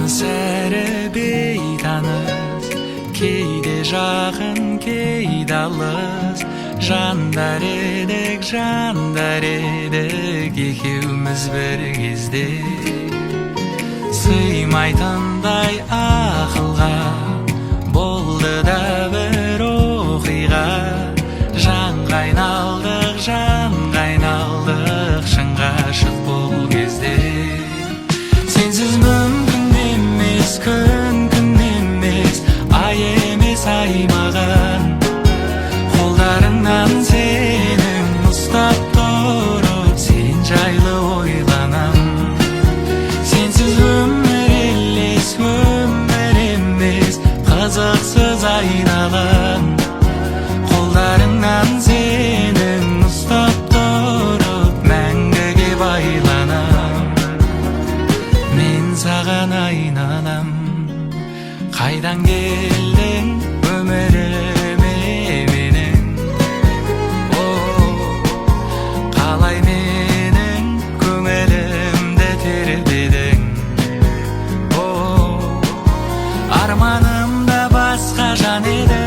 сәрі бейтаныс, кейде жақын кейде алыс. Жандар едік екеуміз бір кезде. Сыймайтындай ақылға болды да бір оқиға. Жанға айналдық шын ғашық бұл кезде. Сенсіз мүмкін емес, күн емес, ай емес ай маған. Қолдарыңнан сенің ұстап тұрып, сен жайлы ойланам. Сенсіз өмір емес, қызықсыз айналам. Қолдарыңнан сенің ұстап тұрып, мәңгіге байланам. Мен саған айналам. Қайдан келдің өміріме менің? Қалай менің көңілімді тербедің? Арманым да басқа жан еді,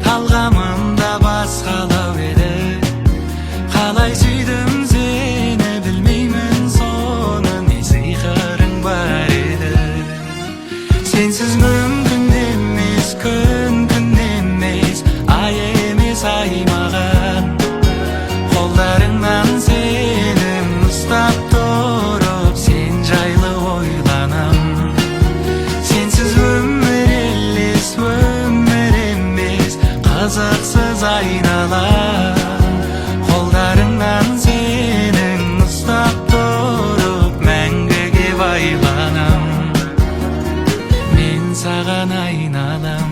талғамым да басқалау еді. Қалай сүйдім сені білмеймін, соны не сиқырың бар еді. Сенсіз мүмкін емес, күн емес, ай емес ай маған. Қолдарыңнан сенің ұстап тұрып, сен жайлы ойланам. Сенсіз өмір емес, қызықсыз айналам. Қолдарыңнан сенің ұстап тұрып, мәңгіге байланам. Мен саған айналам.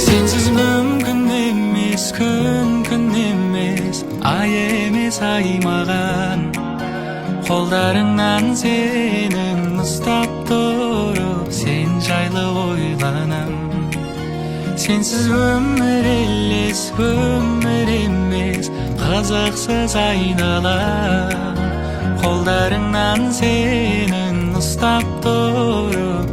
Сенсіз мүмкін емес, күн емес, ай емес ай маған. Қолдарыңнан сенің ұстап тұрып, сен жайлы ойланам. Сенсіз өмір емес, қызықсыз айналам. Қолдарыңнан сенің ұстап тұрып,